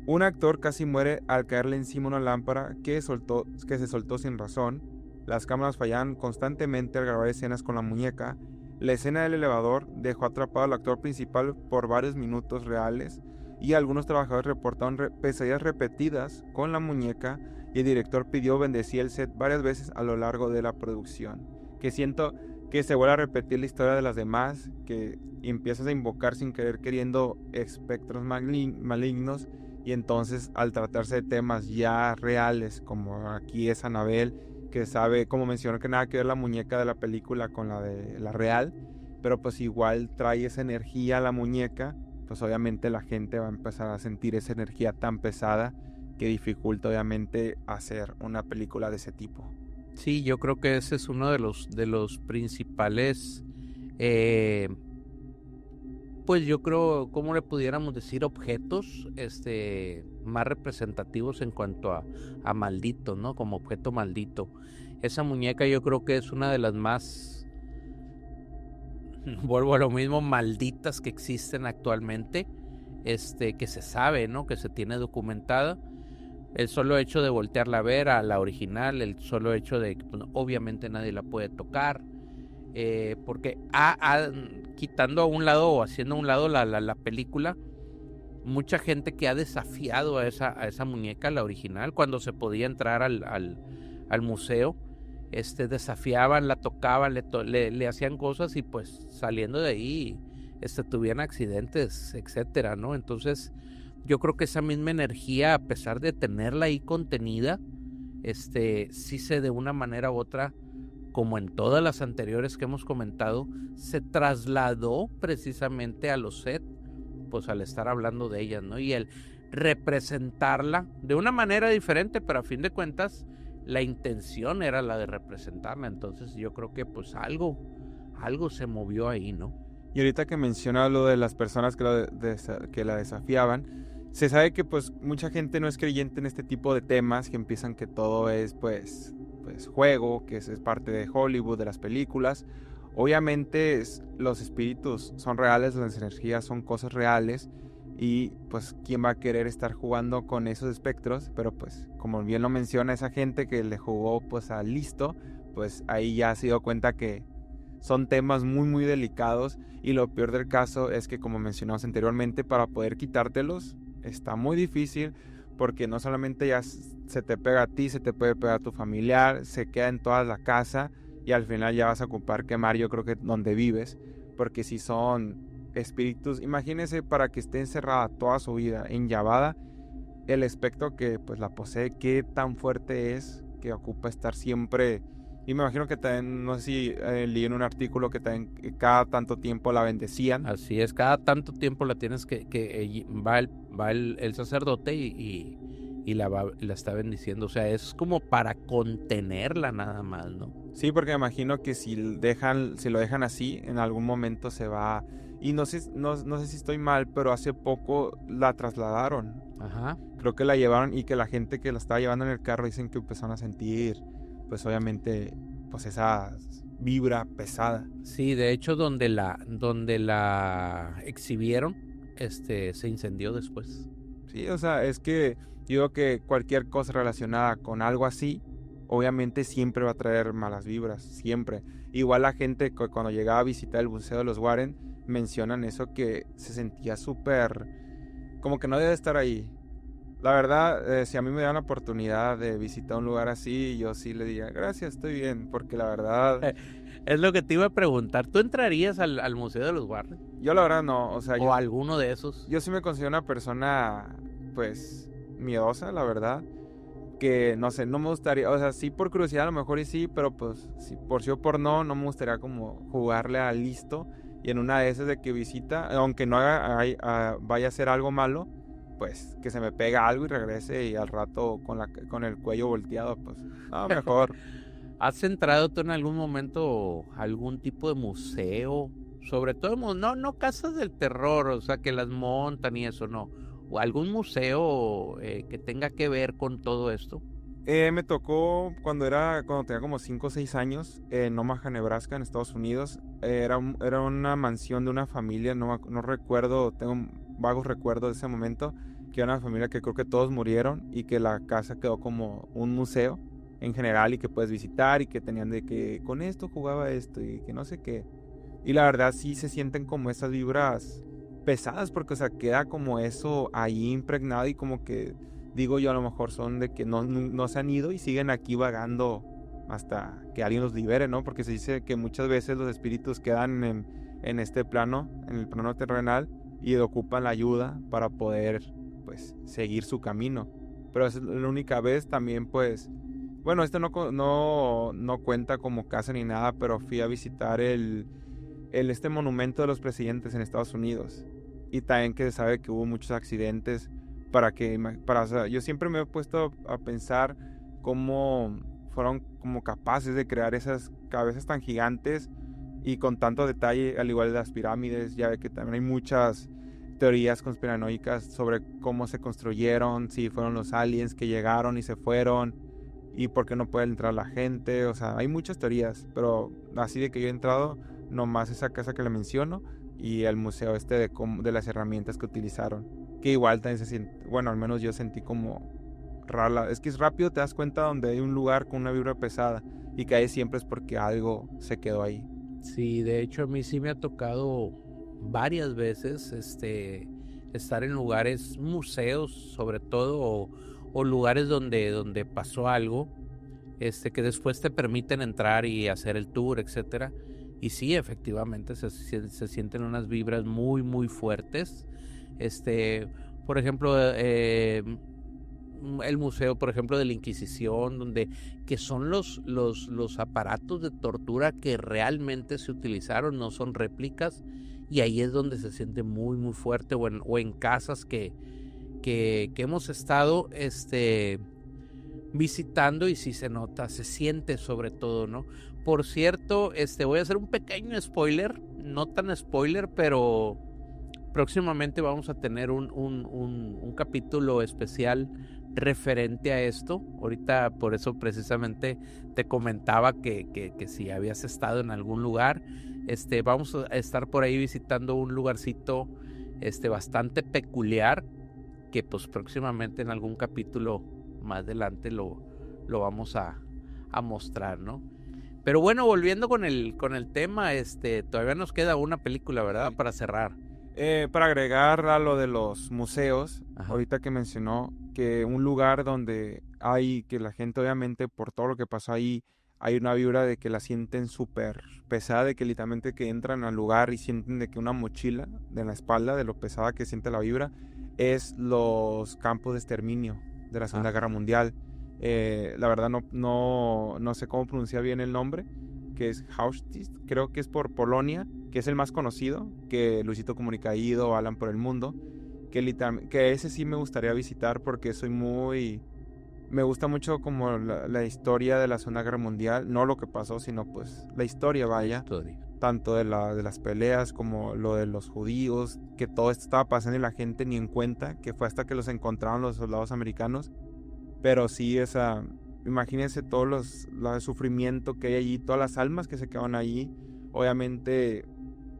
Un actor casi muere al caerle encima una lámpara que se soltó sin razón. Las cámaras fallaban constantemente al grabar escenas con la muñeca. La escena del elevador dejó atrapado al actor principal por varios minutos reales y algunos trabajadores reportaron pesadillas repetidas con la muñeca y el director pidió bendecir el set varias veces a lo largo de la producción. Que siento que se vuelve a repetir la historia de las demás, que empiezas a invocar sin querer queriendo espectros malignos y entonces al tratarse de temas ya reales como aquí es Annabelle, que sabe, como mencionó, que nada que ver la muñeca de la película con la de la real, pero pues igual trae esa energía a la muñeca, pues obviamente la gente va a empezar a sentir esa energía tan pesada que dificulta obviamente hacer una película de ese tipo. Sí, yo creo que ese es uno de los principales, pues yo creo, ¿cómo le pudiéramos decir? Objetos, más representativos en cuanto a maldito, ¿no? Como objeto maldito. Esa muñeca yo creo que es una de las más, vuelvo a lo mismo, malditas que existen actualmente, que se sabe, ¿no? Que se tiene documentada. El solo hecho de voltearla a ver a la original, el solo hecho de que pues, obviamente nadie la puede tocar, porque quitando a un lado o haciendo a un lado la película, mucha gente que ha desafiado a esa muñeca, la original, cuando se podía entrar al museo, desafiaban, la tocaban, le hacían cosas y pues saliendo de ahí, tuvieron accidentes, etcétera, ¿no? Entonces, yo creo que esa misma energía, a pesar de tenerla ahí contenida, sí se de una manera u otra como en todas las anteriores que hemos comentado, se trasladó precisamente a los sets, pues al estar hablando de ellas, ¿no? Y el representarla de una manera diferente, pero a fin de cuentas la intención era la de representarla. Entonces yo creo que pues algo se movió ahí, ¿no? Y ahorita que menciona lo de las personas que la desafiaban, se sabe que pues mucha gente no es creyente en este tipo de temas, que empiezan que todo es pues juego, que es parte de Hollywood, de las películas. Obviamente los espíritus son reales, las energías son cosas reales, y pues quién va a querer estar jugando con esos espectros. Pero pues como bien lo menciona esa gente que le jugó pues a listo, pues ahí ya se dio cuenta que son temas muy muy delicados, y lo peor del caso es que, como mencionamos anteriormente, para poder quitártelos está muy difícil, porque no solamente ya se te pega a ti, se te puede pegar a tu familiar, se queda en toda la casa, y al final ya vas a ocupar quemar, yo creo que donde vives, porque si son espíritus, imagínense, para que esté encerrada toda su vida, enllavada, el espectro que pues la posee, qué tan fuerte es, que ocupa estar siempre. Y me imagino que también, no sé si leí en un artículo que también cada tanto tiempo la bendecían. Así es, cada tanto tiempo la tienes va el sacerdote y la está bendiciendo. O sea, es como para contenerla nada más, ¿no? Sí, porque me imagino que si lo dejan así, en algún momento se va. Y no sé si estoy mal, pero hace poco la trasladaron. Ajá. Creo que la llevaron, y que la gente que la estaba llevando en el carro dicen que empezaron a sentir, pues obviamente, pues esa vibra pesada. Sí, de hecho donde la exhibieron, se incendió después. Sí, o sea, es que yo digo que cualquier cosa relacionada con algo así, obviamente siempre va a traer malas vibras, siempre. Igual la gente cuando llegaba a visitar el Museo de los Warren mencionan eso, que se sentía súper, como que no debe estar ahí. La verdad, si a mí me dan la oportunidad de visitar un lugar así, yo sí le diría, gracias, estoy bien, porque la verdad, Es lo que te iba a preguntar. ¿Tú entrarías al Museo de los Warren? yo la verdad no, o sea, ¿O alguno de esos? yo sí me considero una persona, pues, miedosa, la verdad, que no sé, no me gustaría, o sea, sí por curiosidad a lo mejor y sí, pero pues, si por sí o por no, no me gustaría como jugarle a listo, y en una de esas de que visita, aunque no vaya a hacer algo malo, pues que se me pega algo y regrese, y al rato con el cuello volteado, pues no, mejor. ¿Has entrado tú en algún momento a algún tipo de museo? Sobre todo, no casas del terror, o sea, que las montan y eso, no. O algún museo que tenga que ver con todo esto. Me tocó cuando tenía como 5 o 6 años, en Omaha, Nebraska, en Estados Unidos. Era una mansión de una familia, no recuerdo, tengo vagos recuerdos de ese momento, que era una familia que creo que todos murieron, y que la casa quedó como un museo en general, y que puedes visitar, y que tenían de que con esto jugaba esto y que no sé qué. Y la verdad sí se sienten como esas vibras pesadas, porque o sea, queda como eso ahí impregnado, y como que digo yo, a lo mejor son de que no se han ido y siguen aquí vagando hasta que alguien los libere, ¿no? Porque se dice que muchas veces los espíritus quedan en este plano, en el plano terrenal, y ocupan la ayuda para poder pues seguir su camino. Pero es la única vez también, pues, bueno, esto no cuenta como casa ni nada, pero fui a visitar este monumento de los presidentes en Estados Unidos, y también que se sabe que hubo muchos accidentes. O sea, yo siempre me he puesto a pensar cómo fueron como capaces de crear esas cabezas tan gigantes y con tanto detalle, al igual de las pirámides. Ya ve que también hay muchas teorías conspiranoicas sobre cómo se construyeron, si fueron los aliens que llegaron y se fueron, y por qué no puede entrar la gente. O sea, hay muchas teorías, pero así de que yo he entrado, nomás esa casa que le menciono, y el museo de las herramientas que utilizaron, que igual también se siente, bueno, al menos yo sentí como rara. Es que es rápido, te das cuenta donde hay un lugar con una vibra pesada, y que ahí siempre es porque algo se quedó ahí. Sí, de hecho a mí sí me ha tocado varias veces estar en lugares, museos sobre todo, o lugares donde pasó algo, que después te permiten entrar y hacer el tour, etcétera. Y sí, efectivamente se sienten unas vibras muy, muy fuertes. Por ejemplo, el museo, por ejemplo, de la Inquisición, donde que son los aparatos de tortura que realmente se utilizaron, no son réplicas, y ahí es donde se siente muy, muy fuerte, o en casas que hemos estado visitando, y sí se nota, se siente sobre todo, ¿no? Por cierto, voy a hacer un pequeño spoiler, no tan spoiler, pero próximamente vamos a tener un capítulo especial referente a esto. Ahorita por eso precisamente te comentaba que si habías estado en algún lugar, vamos a estar por ahí visitando un lugarcito bastante peculiar, que pues próximamente en algún capítulo más adelante lo vamos a mostrar, ¿no? Pero bueno, volviendo con el tema, todavía nos queda una película, ¿verdad? Para cerrar. Para agregar a lo de los museos, Ajá. ahorita que mencionó que un lugar donde hay que la gente, obviamente por todo lo que pasó ahí, hay una vibra de que la sienten súper pesada, de que literalmente que entran al lugar y sienten de que una mochila de la espalda, de lo pesada que siente la vibra, es los campos de exterminio de la Segunda Guerra Mundial. La verdad no sé cómo pronunciar bien el nombre, que es Auschwitz, creo que es por Polonia, que es el más conocido, que Luisito Comunica ha ido, Alan por el mundo, que ese sí me gustaría visitar porque me gusta mucho como la historia de la Segunda Guerra Mundial, no lo que pasó, sino pues la historia, vaya, tanto de las peleas como lo de los judíos, que todo esto estaba pasando y la gente ni en cuenta, que fue hasta que los encontraron los soldados americanos, pero sí, imagínense todos el sufrimiento que hay allí, todas las almas que se quedan allí, obviamente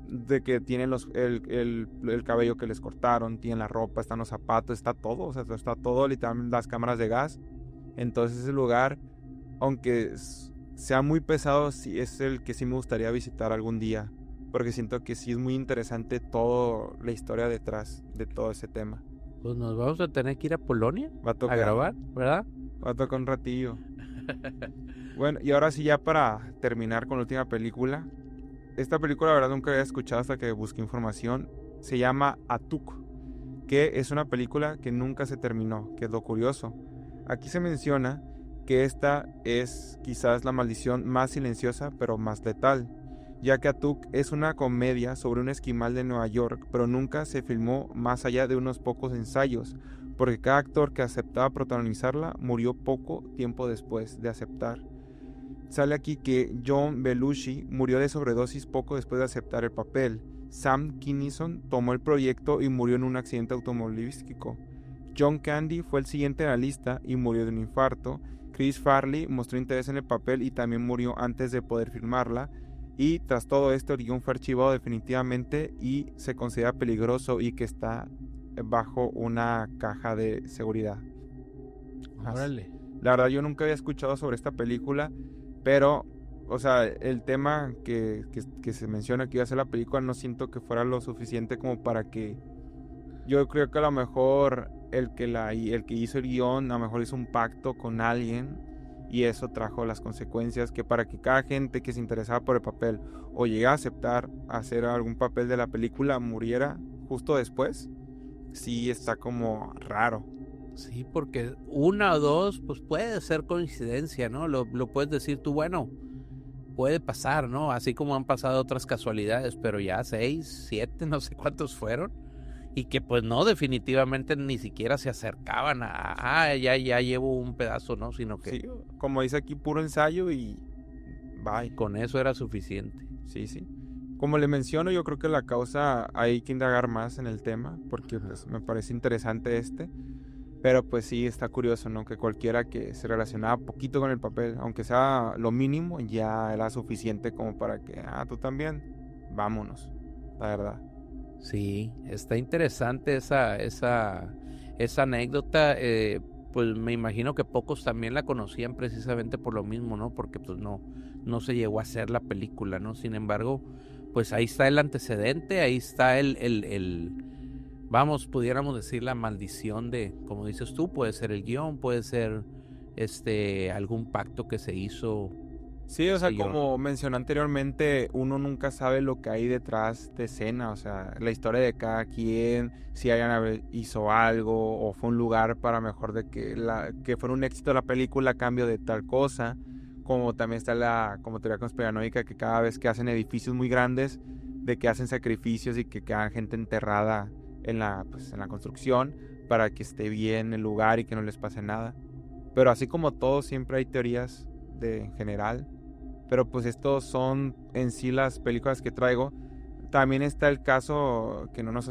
de que tienen el cabello que les cortaron, tienen la ropa, están los zapatos, está todo, o sea, está todo, literalmente las cámaras de gas. Entonces ese lugar, aunque sea muy pesado, sí es el que sí me gustaría visitar algún día, porque siento que sí es muy interesante toda la historia detrás de todo ese tema. Pues nos vamos a tener que ir a Polonia a grabar, ¿verdad? Va a tocar un ratillo. Bueno, y ahora sí, ya para terminar con la última película. Esta película, la verdad, nunca había escuchado hasta que busqué información. Se llama Atuk, que es una película que nunca se terminó, que es lo curioso. Aquí se menciona que esta es quizás la maldición más silenciosa, pero más letal, ya que Atuk es una comedia sobre un esquimal de Nueva York, pero nunca se filmó más allá de unos pocos ensayos, porque cada actor que aceptaba protagonizarla murió poco tiempo después de aceptar. Sale aquí que John Belushi murió de sobredosis poco después de aceptar el papel. Sam Kinison tomó el proyecto y murió en un accidente automovilístico. John Candy fue el siguiente en la lista y murió de un infarto. Chris Farley mostró interés en el papel y también murió antes de poder filmarla. Y tras todo esto, el guión fue archivado definitivamente y se considera peligroso y que está bajo una caja de seguridad. Órale. La verdad, yo nunca había escuchado sobre esta película, pero, o sea, el tema que se menciona que iba a ser la película, no siento que fuera lo suficiente como para que... Yo creo que a lo mejor el que hizo el guión, a lo mejor hizo un pacto con alguien y eso trajo las consecuencias que para que cada gente que se interesaba por el papel o llegara a aceptar hacer algún papel de la película muriera justo después, sí está como raro. Sí, porque una o dos, pues puede ser coincidencia, ¿no? Lo puedes decir tú, bueno, puede pasar, ¿no? Así como han pasado otras casualidades, pero ya 6, 7, no sé cuántos fueron, y que pues no, definitivamente ni siquiera se acercaban a ya llevo un pedazo, ¿no? Sino que... Sí, como dice aquí, puro ensayo y bye. Con eso era suficiente. Sí. Como le menciono, yo creo que la causa hay que indagar más en el tema, porque pues, me parece interesante pero pues sí está curioso, ¿no? Que cualquiera que se relacionaba poquito con el papel, aunque sea lo mínimo, ya era suficiente como para que, tú también, vámonos, la verdad. Sí, está interesante esa anécdota. Pues me imagino que pocos también la conocían precisamente por lo mismo, ¿no? Porque pues no se llegó a hacer la película, ¿no? Sin embargo, pues ahí está el antecedente, ahí está vamos, pudiéramos decir la maldición de, como dices tú, puede ser el guión, puede ser algún pacto que se hizo Sí, qué o sea, sé yo. como mencioné anteriormente, uno nunca sabe lo que hay detrás de escena, o sea, la historia de cada quien, si hizo algo o fue un lugar para mejor de que fuera un éxito la película a cambio de tal cosa, como también está la como teoría conspiranoica que cada vez que hacen edificios muy grandes, de que hacen sacrificios y que quedan gente enterrada en la construcción para que esté bien el lugar y que no les pase nada. Pero así como todo, siempre hay teorías en general. Pero pues estos son en sí las películas que traigo. También está el caso que no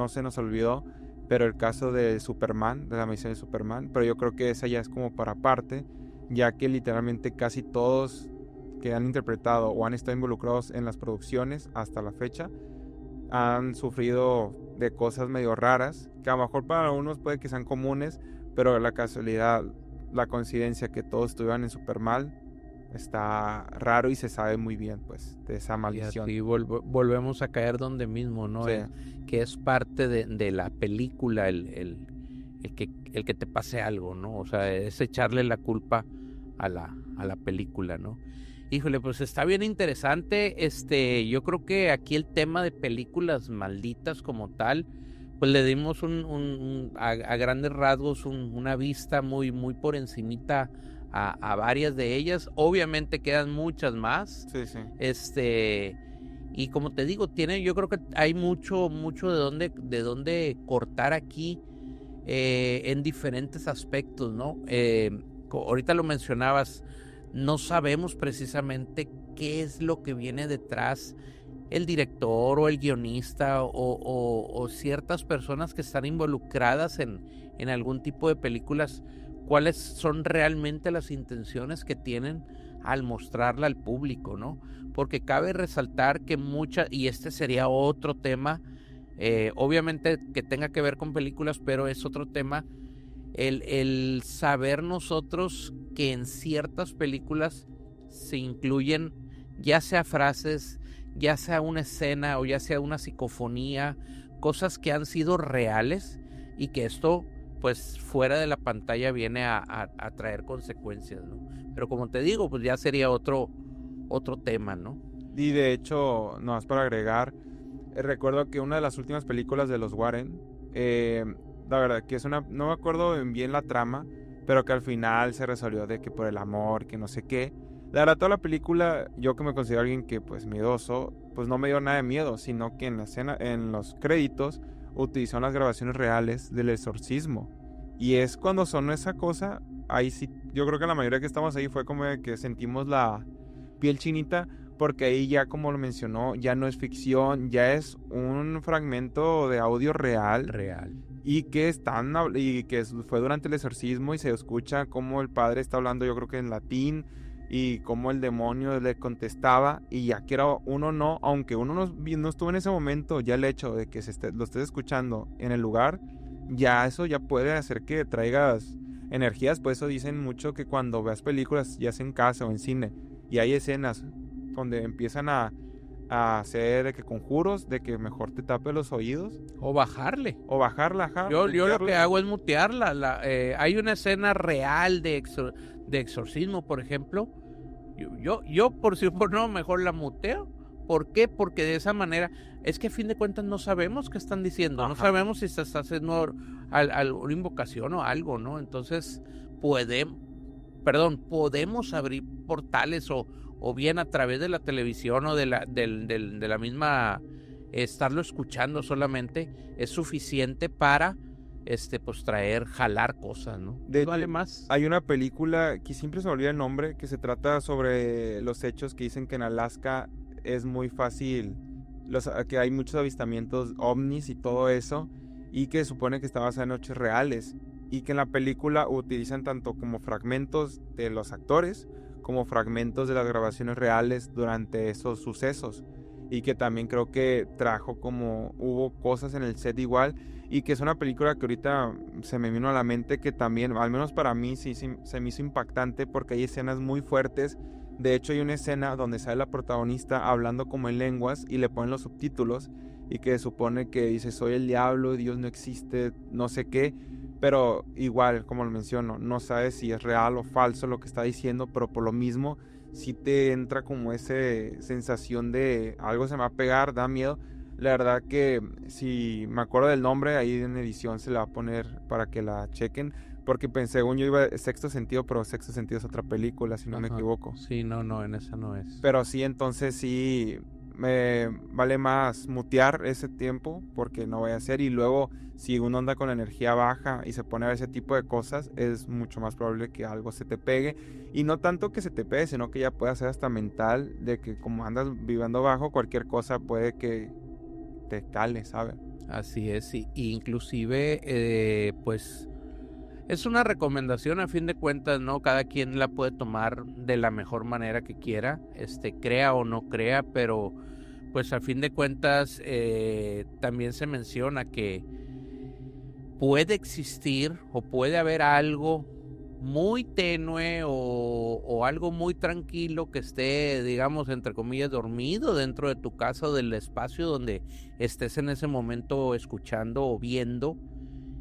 se nos olvidó, pero el caso de Superman, de la misión de Superman. Pero yo creo que esa ya es como para aparte, ya que literalmente casi todos que han interpretado o han estado involucrados en las producciones hasta la fecha han sufrido de cosas medio raras, que a lo mejor para algunos puede que sean comunes, pero la casualidad, la coincidencia que todos estuvieran en Superman está raro y se sabe muy bien, pues, de esa Y maldición. así volvemos a caer donde mismo, ¿no? Sí, Que es parte de la película el que te pase algo, ¿no? O sea, es echarle la culpa a la película, ¿no? Híjole, pues está bien interesante. Yo creo que aquí el tema de películas malditas como tal, pues le dimos a grandes rasgos una vista muy, muy por encimita a varias de ellas. Obviamente quedan muchas más. sí, sí. Y como te digo, yo creo que hay mucho, mucho de dónde cortar aquí en diferentes aspectos, ¿no? Ahorita lo mencionabas, no sabemos precisamente qué es lo que viene detrás el director o el guionista o ciertas personas que están involucradas en algún tipo de películas, cuáles son realmente las intenciones que tienen al mostrarla al público, ¿no? Porque cabe resaltar que y este sería otro tema, obviamente que tenga que ver con películas, pero es otro tema, el saber nosotros que en ciertas películas se incluyen ya sea frases, ya sea una escena o ya sea una psicofonía, cosas que han sido reales y que esto pues fuera de la pantalla viene a traer consecuencias, ¿no? Pero como te digo, pues ya sería otro tema, ¿no? Y de hecho, no más para agregar, recuerdo que una de las últimas películas de los Warren, la verdad que no me acuerdo bien la trama, pero que al final se resolvió de que por el amor, que no sé qué. La verdad, toda la película, yo que me considero alguien que pues miedoso, pues no me dio nada de miedo, sino que en la escena, en los créditos, utilizaron las grabaciones reales del exorcismo. Y es cuando sonó esa cosa, ahí sí, yo creo que la mayoría que estamos ahí fue como de que sentimos la piel chinita, porque ahí ya como lo mencionó, ya no es ficción, ya es un fragmento de audio real Real. y que fue durante el exorcismo y se escucha cómo el padre está hablando, yo creo que en latín, y cómo el demonio le contestaba, y ya que era uno no, aunque uno no estuvo en ese momento, ya el hecho de que lo estés escuchando en el lugar, ya eso ya puede hacer que traigas energías. Por eso dicen mucho que cuando veas películas, ya sea en casa o en cine, y hay escenas donde empiezan a hacer de que conjuros, de que mejor te tape los oídos. O bajarle. O bajarla, ajá. Yo lo que mutearla. hago es mutearla. Hay una escena real de exorcismo, por ejemplo. Yo por si por no, mejor la muteo. ¿Por qué? Porque de esa manera, es que a fin de cuentas no sabemos qué están diciendo, Ajá. no sabemos si se está haciendo una invocación o algo, ¿no? Entonces, podemos abrir portales o bien a través de la televisión o de la misma, estarlo escuchando solamente, es suficiente para pues jalar cosas, ¿no? De Vale hecho, más. hay una película que siempre se me olvida el nombre, que se trata sobre los hechos que dicen que en Alaska es muy fácil, que hay muchos avistamientos ovnis y todo eso, y que supone que está basada en hechos reales, y que en la película utilizan tanto como fragmentos de los actores, como fragmentos de las grabaciones reales durante esos sucesos, y que también creo que hubo cosas en el set igual, y que es una película que ahorita se me vino a la mente que también, al menos para mí, sí se me hizo impactante porque hay escenas muy fuertes. De hecho, hay una escena donde sale la protagonista hablando como en lenguas y le ponen los subtítulos y que supone que dice soy el diablo, Dios no existe, no sé qué, pero igual, como lo menciono, no sabes si es real o falso lo que está diciendo, pero por lo mismo sí te entra como esa sensación de algo se me va a pegar, da miedo. La verdad que si me acuerdo del nombre, ahí en edición se la va a poner para que la chequen, porque pensé, según yo iba a Sexto Sentido, pero Sexto Sentido es otra película, si no me Ajá. equivoco. Sí, no, en esa no es. Pero sí, entonces sí me vale más mutear ese tiempo porque no voy a hacer. Y luego, si uno anda con la energía baja y se pone a ver ese tipo de cosas, es mucho más probable que algo se te pegue. Y no tanto que se te pegue, sino que ya puede ser hasta mental, de que como andas viviendo bajo, cualquier cosa puede que te cale, ¿sabes? Así es, y inclusive, pues es una recomendación a fin de cuentas, ¿no? Cada quien la puede tomar de la mejor manera que quiera, crea o no crea, pero pues a fin de cuentas también se menciona que puede existir o puede haber algo muy tenue o algo muy tranquilo que esté, digamos, entre comillas, dormido dentro de tu casa o del espacio donde estés en ese momento escuchando o viendo,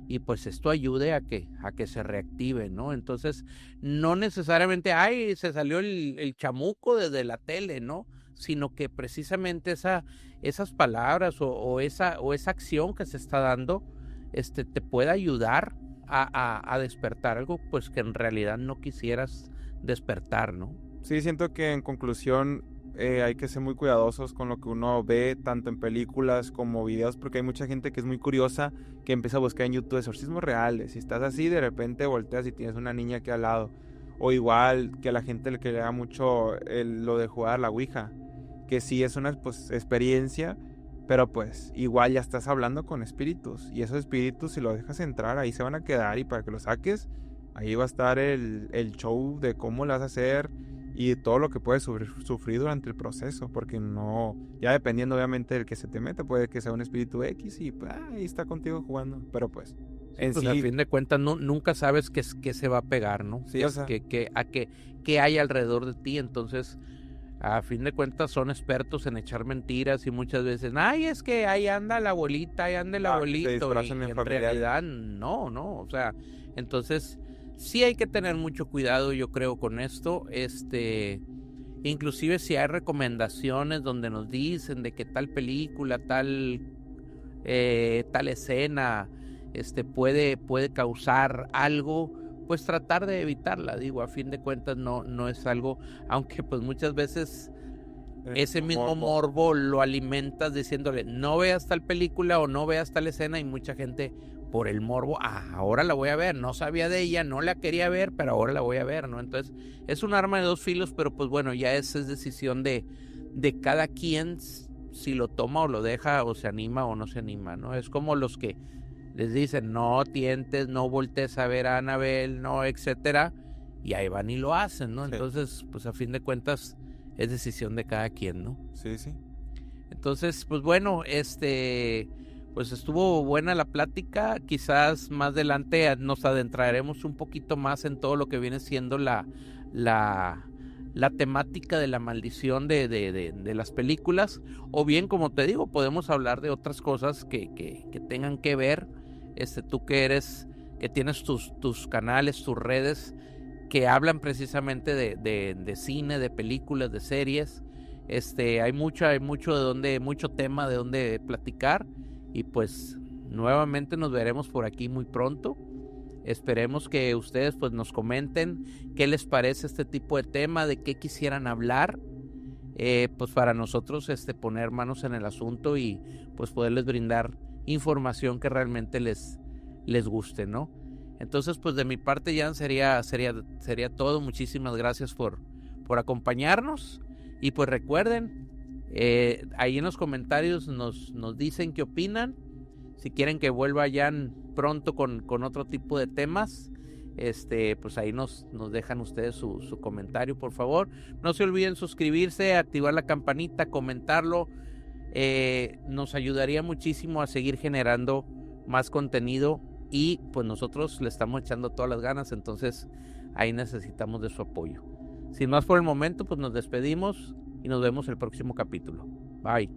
y pues esto ayude a que se reactive, ¿no? Entonces, no necesariamente, ay, se salió el chamuco desde la tele, ¿no? Sino que precisamente esas palabras o esa acción que se está dando, te puede ayudar a despertar algo pues que en realidad no quisieras despertar, ¿no? Sí, siento que en conclusión hay que ser muy cuidadosos con lo que uno ve, tanto en películas como videos, porque hay mucha gente que es muy curiosa, que empieza a buscar en YouTube exorcismos reales. Si estás así, de repente volteas y tienes una niña aquí al lado. O igual que a la gente que le da mucho lo de jugar a la Ouija, que sí es una pues, experiencia, pero pues igual ya estás hablando con espíritus. Y esos espíritus, si los dejas entrar, ahí se van a quedar, y para que los saques, ahí va a estar el show de cómo lo vas a hacer y todo lo que puedes sufrir durante el proceso, porque no, ya dependiendo obviamente del que se te mete, puede que sea un espíritu X y pues, ahí está contigo jugando, pero pues en Pues sí, a fin de cuentas nunca sabes qué se va a pegar, ¿no? sí, o sea, Qué hay alrededor de ti. Entonces, a fin de cuentas son expertos en echar mentiras y muchas veces, ay, es que ahí anda la abuelita, ahí anda el se abuelito, y disfrazan en en familiares. realidad no, o sea, entonces sí hay que tener mucho cuidado, yo creo, con esto, inclusive si hay recomendaciones donde nos dicen de que tal película, tal escena, puede causar algo, pues tratar de evitarla, digo, a fin de cuentas no es algo, aunque pues muchas veces ese mismo morbo lo alimentas diciéndole no veas tal película o no veas tal escena, y mucha gente por el morbo, ahora la voy a ver, no sabía de ella, no la quería ver, pero ahora la voy a ver, ¿no? Entonces es un arma de dos filos, pero pues bueno, ya es decisión de cada quien si lo toma o lo deja o se anima o no se anima, ¿no? Es como los que les dicen no tientes, no voltees a ver a Annabelle, no, etcétera, y ahí van y lo hacen, ¿no? Sí. Entonces, pues a fin de cuentas es decisión de cada quien, ¿no? Sí, sí. Entonces, pues bueno, pues estuvo buena la plática. Quizás más adelante nos adentraremos un poquito más en todo lo que viene siendo la temática de la maldición de las películas, o bien, como te digo, podemos hablar de otras cosas que tengan que ver, tú que tienes tus canales, tus redes, que hablan precisamente de cine, de películas, de series, hay mucho tema de donde platicar, y pues nuevamente nos veremos por aquí muy pronto. Esperemos que ustedes pues nos comenten qué les parece este tipo de tema, de qué quisieran hablar, pues para nosotros poner manos en el asunto y pues poderles brindar información que realmente les guste, ¿no? Entonces pues de mi parte, Jan, sería todo. Muchísimas gracias por acompañarnos, y pues recuerden, ahí en los comentarios nos dicen qué opinan. Si quieren que vuelva Jan pronto con otro tipo de temas, pues ahí nos dejan ustedes su comentario, por favor. No se olviden suscribirse, activar la campanita, comentarlo. Nos ayudaría muchísimo a seguir generando más contenido, y pues nosotros le estamos echando todas las ganas, entonces ahí necesitamos de su apoyo. Sin más por el momento, pues nos despedimos y nos vemos el próximo capítulo. Bye.